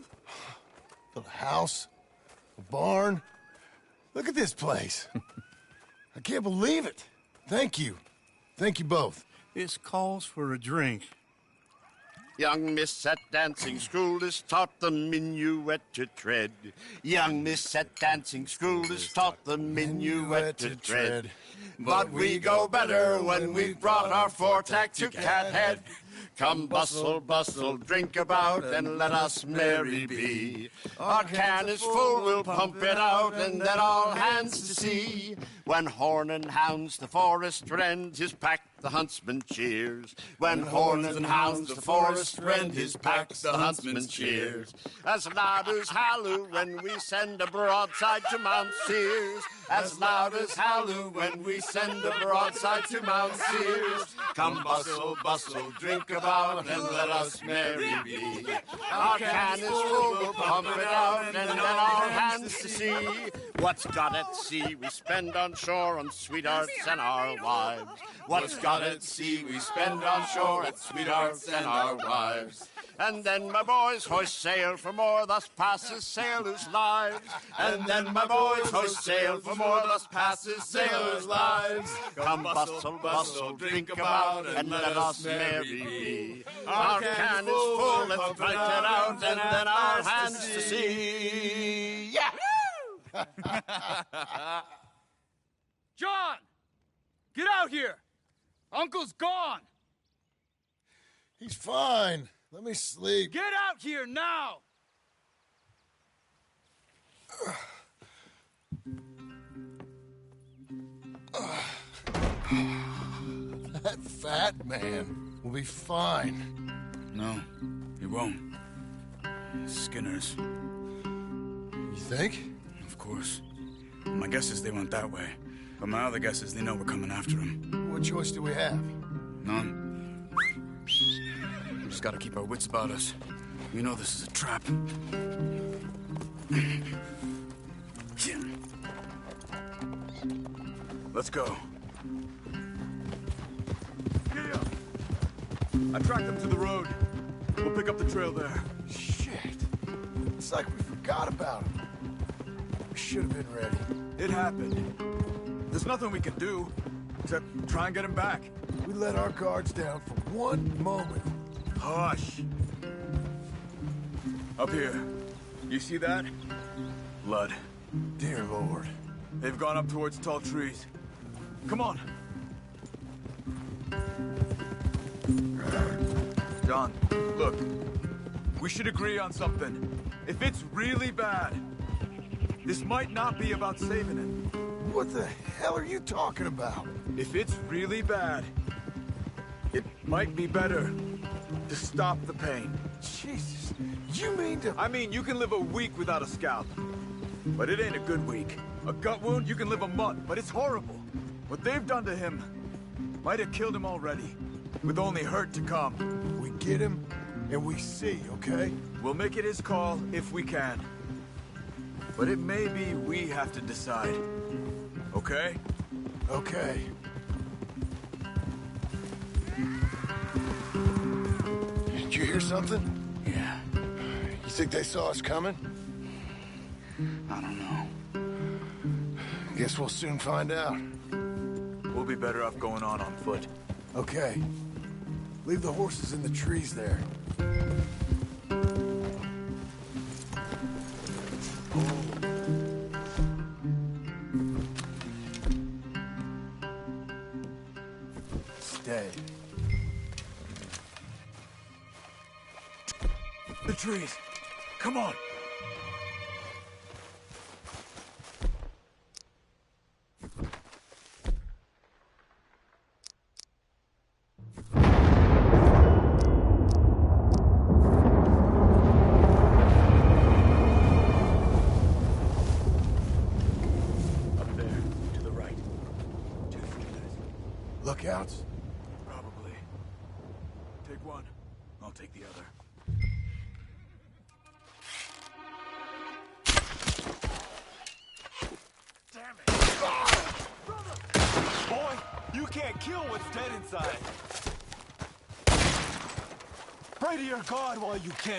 [SPEAKER 1] Built a house, a barn. Look at this place. I can't believe it. Thank you. Thank you both.
[SPEAKER 2] This calls for a drink.
[SPEAKER 4] Young miss at dancing school is taught the minuet to tread. Young miss at dancing school is taught the minuet to tread. But we go better when we've brought our four-tack to Cathead. Come bustle, bustle, drink about, and let us merry be. Our can is full, we'll pump it out, and then all hands to sea. When horn and hounds the forest rend, his pack the huntsman cheers. When horn and hounds the forest rend, his pack the huntsman cheers. As loud as halloo when we send a broadside to Mount Sears. As loud as halloo when we send a broadside to Mount Sears. Come bustle, bustle, drink about, and let us merry be. Our can is full, we'll pump it out, and then all hands to sea. What's got at sea we spend on shore on sweethearts and our wives. What's got at sea we spend on shore at sweethearts and our wives. And then my boys hoist sail for more, thus passes sailors' lives. And then my boys hoist sail for more, thus passes sailors' lives. Come bustle, bustle, drink about, and let us merry be. Our can is full, let's drink it out, and then our hands to sea. Yeah!
[SPEAKER 5] John! Get out here! Uncle's gone!
[SPEAKER 1] He's fine. Let me sleep.
[SPEAKER 5] Get out here now!
[SPEAKER 1] That fat man will be fine.
[SPEAKER 3] No, he won't. Skinner's.
[SPEAKER 1] You think?
[SPEAKER 3] Of course. My guess is they went that way. But my other guess is they know we're coming after him.
[SPEAKER 1] What choice do we have?
[SPEAKER 3] None. We just gotta keep our wits about us. We know this is a trap. Let's go.
[SPEAKER 10] Yeah. I tracked them to the road. We'll pick up the trail there.
[SPEAKER 1] Shit. It's like we forgot about him. We should have been ready.
[SPEAKER 10] It happened. There's nothing we can do except try and get him back.
[SPEAKER 1] We let our guards down for one moment.
[SPEAKER 10] Hush. Up here. You see that? Blood.
[SPEAKER 1] Dear Lord.
[SPEAKER 10] They've gone up towards tall trees. Come on. John, look. We should agree on something. If it's really bad, this might not be about saving him.
[SPEAKER 1] What the hell are you talking about?
[SPEAKER 10] If it's really bad, it might be better to stop the pain.
[SPEAKER 1] Jesus, you mean to...
[SPEAKER 10] I mean, you can live a week without a scalp, but it ain't a good week. A gut wound, you can live a month, but it's horrible. What they've done to him might have killed him already, with only hurt to come.
[SPEAKER 1] We get him, and we see, okay?
[SPEAKER 10] We'll make it his call if we can. But it may be we have to decide. Okay?
[SPEAKER 1] Okay. Did you hear something?
[SPEAKER 3] Yeah.
[SPEAKER 1] You think they saw us coming?
[SPEAKER 3] I don't know.
[SPEAKER 1] Guess we'll soon find out.
[SPEAKER 10] We'll be better off going on foot.
[SPEAKER 1] Okay. Leave the horses in the trees there. Stay.
[SPEAKER 10] The trees. Come on.
[SPEAKER 1] Lookouts?
[SPEAKER 10] Probably. Take one. I'll take the other. Damn it! Boy!
[SPEAKER 12] You can't kill what's dead inside. Pray to your God while you can.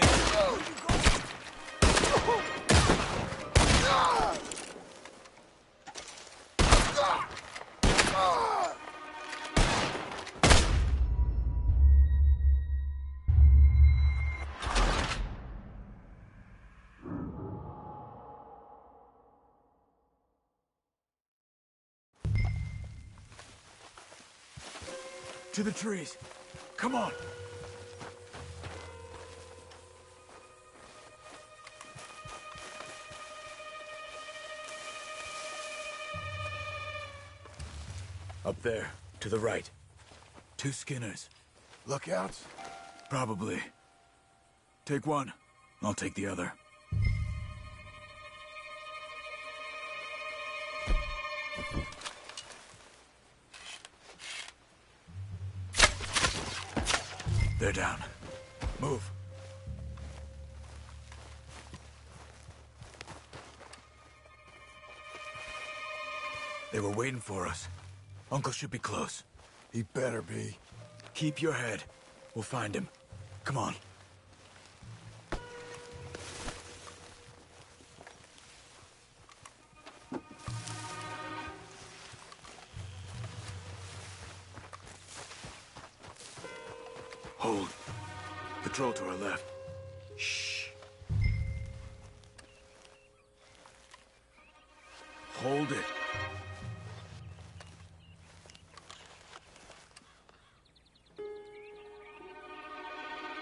[SPEAKER 12] To the trees. Come on. Up there, to the right. 2 Skinners.
[SPEAKER 1] Lookouts?
[SPEAKER 12] Probably. Take one. I'll take the other. They're down. Move. They were waiting for us. Uncle should be close.
[SPEAKER 1] He better be.
[SPEAKER 12] Keep your head. We'll find him. Come on. Hold. Patrol to our left. Shh. Hold it.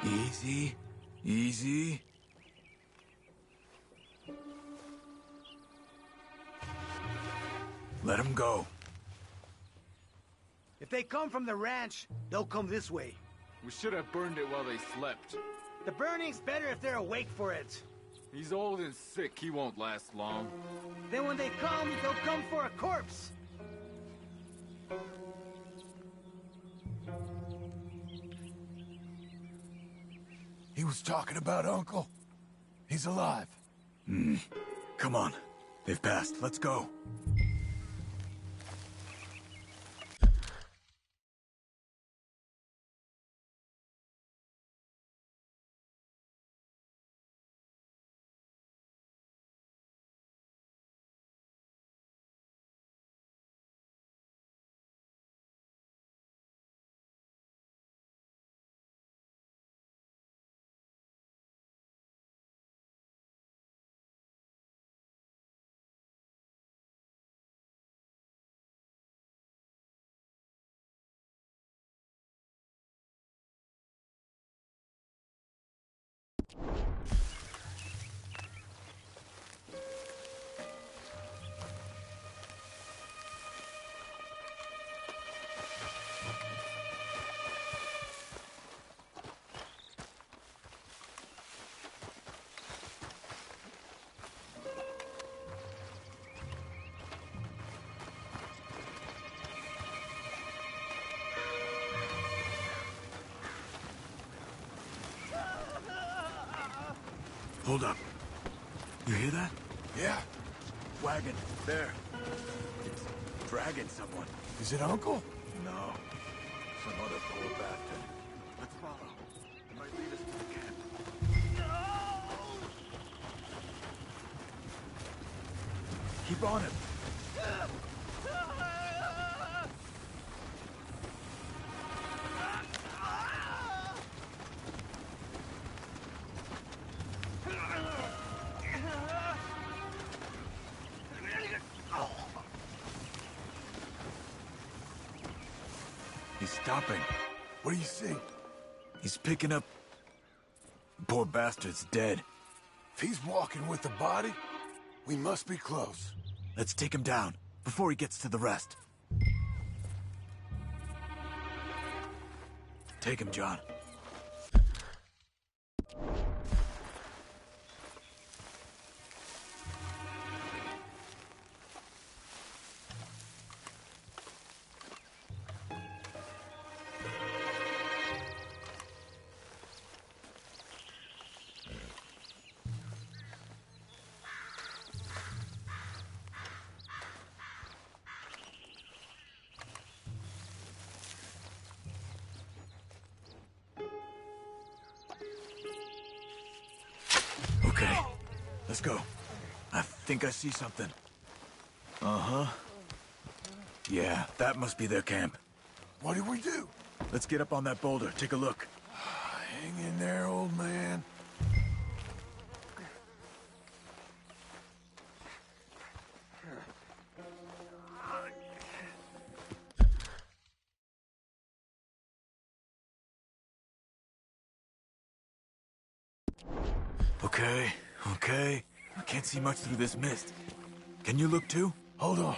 [SPEAKER 12] Easy. Easy. Let him go.
[SPEAKER 11] If they come from the ranch, they'll come this way.
[SPEAKER 5] We should have burned it while they slept.
[SPEAKER 11] The burning's better if they're awake for it.
[SPEAKER 5] He's old and sick. He won't last long.
[SPEAKER 11] Then when they come, they'll come for a corpse.
[SPEAKER 1] He was talking about Uncle. He's alive.
[SPEAKER 12] Come on. They've passed. Let's go. Hold up. You hear that?
[SPEAKER 1] Yeah.
[SPEAKER 12] Wagon. There. It's dragging someone.
[SPEAKER 1] Is it Uncle?
[SPEAKER 12] No. Some other poor bastard. Let's follow. It might lead us to the camp. No! Keep on him. He's stopping.
[SPEAKER 1] What do you see?
[SPEAKER 12] He's picking up... Poor bastard's dead.
[SPEAKER 1] If he's walking with the body, we must be close.
[SPEAKER 12] Let's take him down, before he gets to the rest. Take him, John. Let's go. I think I see something. Uh-huh. Yeah, that must be their camp.
[SPEAKER 1] What do we do?
[SPEAKER 12] Let's get up on that boulder, take a look.
[SPEAKER 1] Hang in there, old man.
[SPEAKER 12] Okay. I can't see much through this mist. Can you look too?
[SPEAKER 1] Hold on.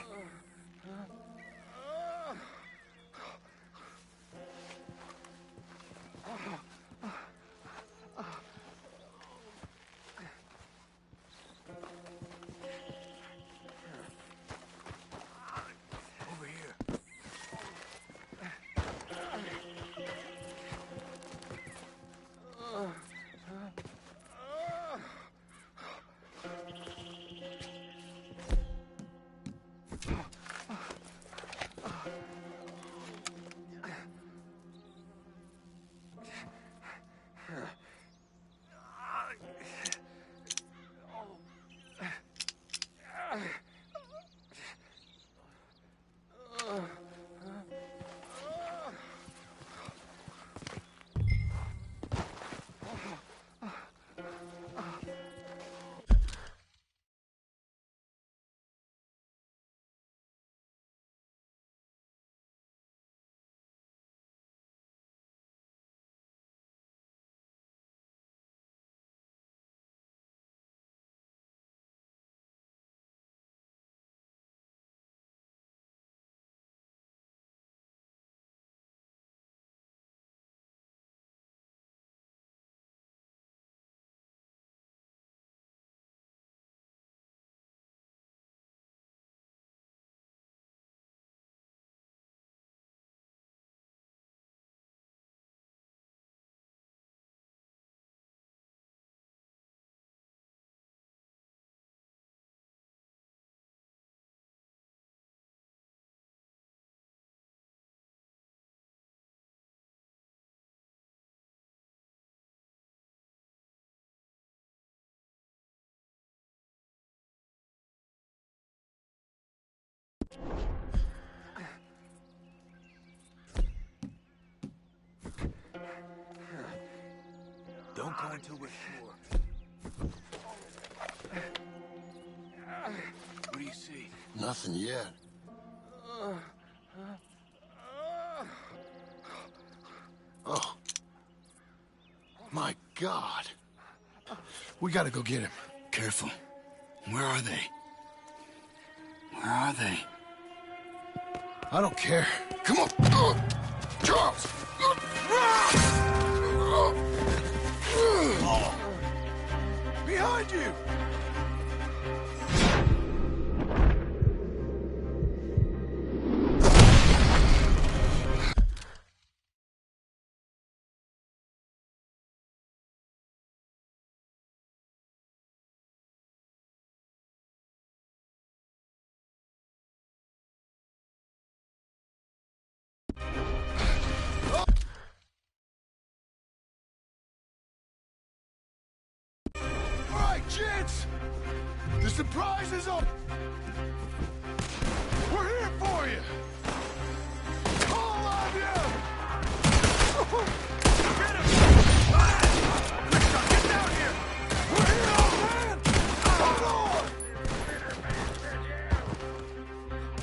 [SPEAKER 12] Over here. Don't go until we're sure. What do you see?
[SPEAKER 1] Nothing yet. Oh. My God. We gotta go get him.
[SPEAKER 3] Careful. Where are they? Where are they?
[SPEAKER 1] I don't care. Come on. Charles! Behind you! Kids! The surprise is on! We're here for you! All of you! Get him! Get down here! We're here, old man! Hold on!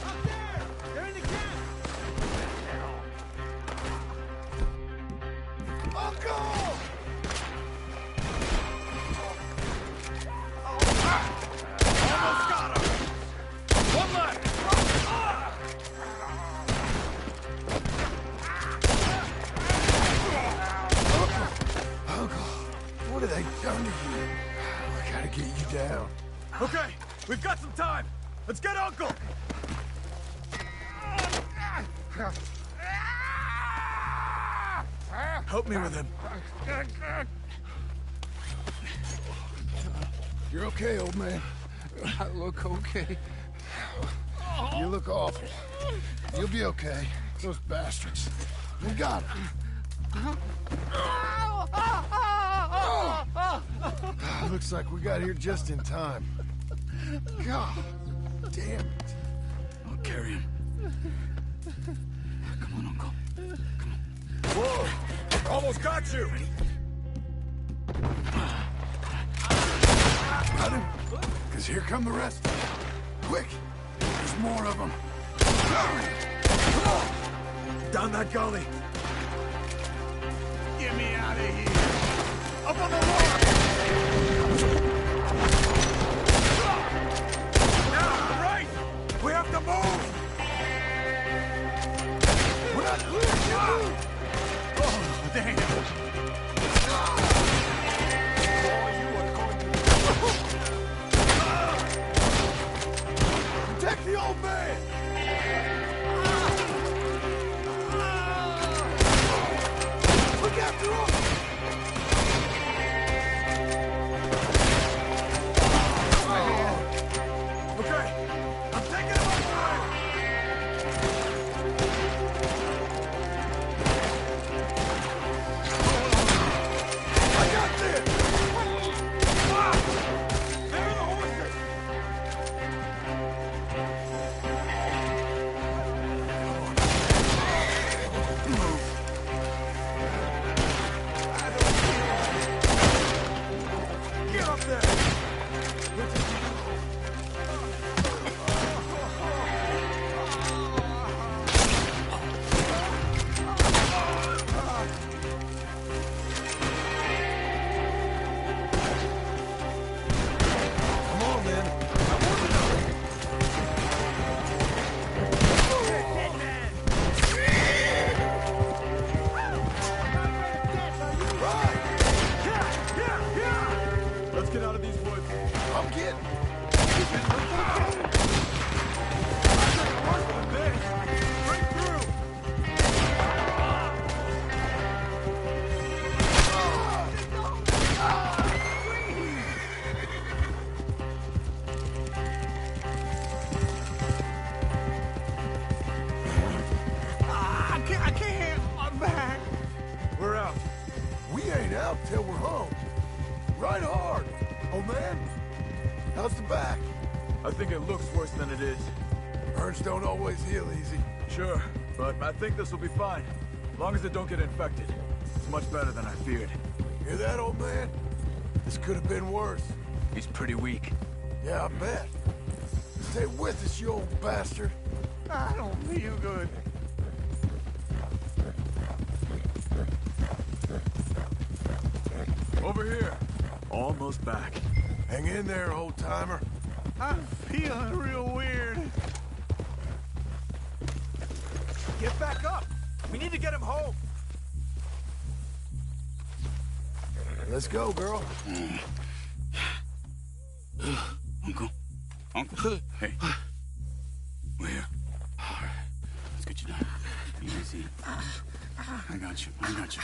[SPEAKER 1] Up there! They're in the camp! Uncle! Almost got him! One left! Uncle, what have they done to you? I gotta get you down.
[SPEAKER 12] Okay, we've got some time. Let's get Uncle! Help me with him.
[SPEAKER 1] You're okay, old man.
[SPEAKER 2] I look okay.
[SPEAKER 1] You look awful. You'll be okay. Those bastards. We got him. Looks like we got here just in time. God damn it.
[SPEAKER 3] I'll carry him. Come on, Uncle.
[SPEAKER 10] Whoa! Almost got you!
[SPEAKER 1] Got him? Because here come the rest. Quick! There's more of them. Come on!
[SPEAKER 10] Down that gully.
[SPEAKER 5] Get me out of here! Up on the wall! Now, right!
[SPEAKER 10] We have to move!
[SPEAKER 1] We're not clear!
[SPEAKER 5] Oh, damn!
[SPEAKER 1] Protect the old man! Look after him!
[SPEAKER 10] Okay, I'm taking him away!
[SPEAKER 1] I got this!
[SPEAKER 10] There are the horses! Get up there!
[SPEAKER 1] Come on, then.
[SPEAKER 10] Let's get out of these woods.
[SPEAKER 1] I'm getting.
[SPEAKER 10] Straight through!
[SPEAKER 5] I can't! I'm back!
[SPEAKER 10] We're out.
[SPEAKER 1] We ain't out till we're home. Ride hard, old man. How's the back?
[SPEAKER 10] I think it looks worse than it is.
[SPEAKER 1] Burns don't always heal easy.
[SPEAKER 10] Sure, but I think this will be fine. As long as it don't get infected. It's much better than I feared.
[SPEAKER 1] Hear that, old man? This could have been worse.
[SPEAKER 3] He's pretty weak.
[SPEAKER 1] Yeah, I bet. Stay with us, you old bastard.
[SPEAKER 5] I don't feel good.
[SPEAKER 10] Over here. Almost back.
[SPEAKER 1] Hang in there, old-timer.
[SPEAKER 5] I'm feeling real weird.
[SPEAKER 10] Get back up! We need to get him home!
[SPEAKER 1] Let's go, girl.
[SPEAKER 3] Uncle. Uncle. Hey. We're here. All right. Let's get you down. Easy. I got you. I got you.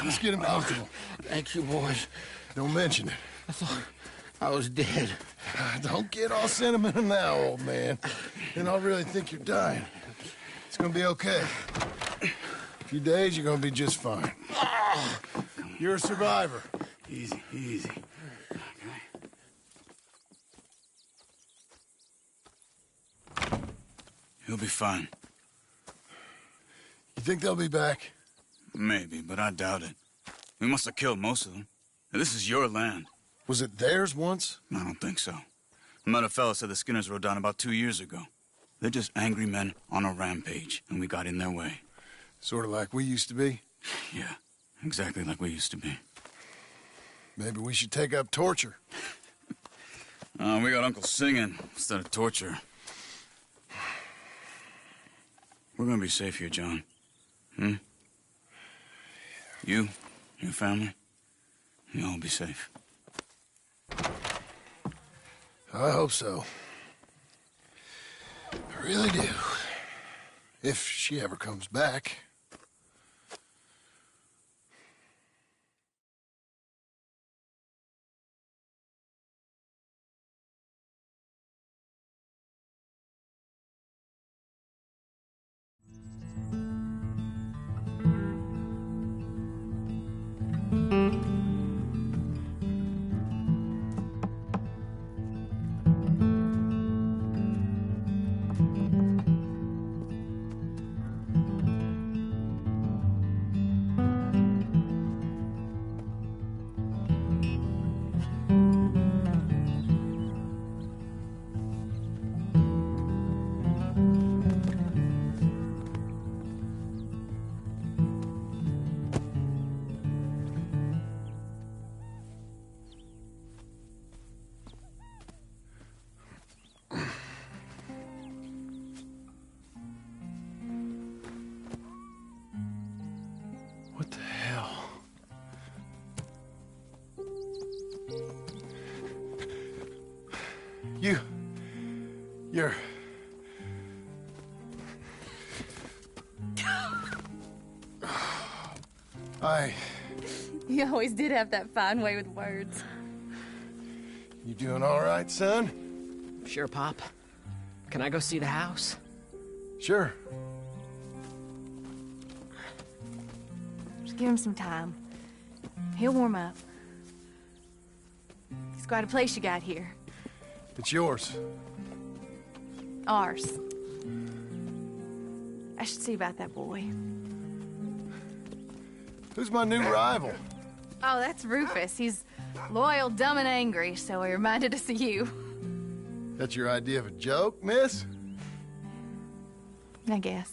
[SPEAKER 1] Let's get him comfortable.
[SPEAKER 2] Thank you, boys.
[SPEAKER 1] Don't mention it.
[SPEAKER 2] I thought I was dead.
[SPEAKER 1] Don't get all sentimental now, old man. Then I'll really think you're dying. It's gonna be okay. A few days, you're gonna be just fine. You're a survivor.
[SPEAKER 3] Easy, easy. Okay. He'll be fine.
[SPEAKER 1] You think they'll be back?
[SPEAKER 3] Maybe, but I doubt it. We must have killed most of them. This is your land.
[SPEAKER 1] Was it theirs once?
[SPEAKER 3] I don't think so. I met a fella said the Skinners rode down about 2 years ago. They're just angry men on a rampage, and we got in their way.
[SPEAKER 1] Sort of like we used to be?
[SPEAKER 3] Yeah, exactly like we used to be.
[SPEAKER 1] Maybe we should take up torture.
[SPEAKER 3] We got Uncle singing instead of torture. We're gonna be safe here, John. You, your family, you'll all be safe.
[SPEAKER 1] I hope so. I really do. If she ever comes back.
[SPEAKER 13] You always did have that fine way with words.
[SPEAKER 1] You doing all right, son?
[SPEAKER 14] Sure, Pop. Can I go see the house?
[SPEAKER 1] Sure.
[SPEAKER 13] Just give him some time. He'll warm up. It's quite a place you got here.
[SPEAKER 1] It's yours.
[SPEAKER 13] Ours. I should see about that boy.
[SPEAKER 1] Who's my new rival?
[SPEAKER 13] Oh, that's Rufus. He's loyal, dumb, and angry, so he reminded us of you.
[SPEAKER 1] That's your idea of a joke, miss?
[SPEAKER 13] I guess.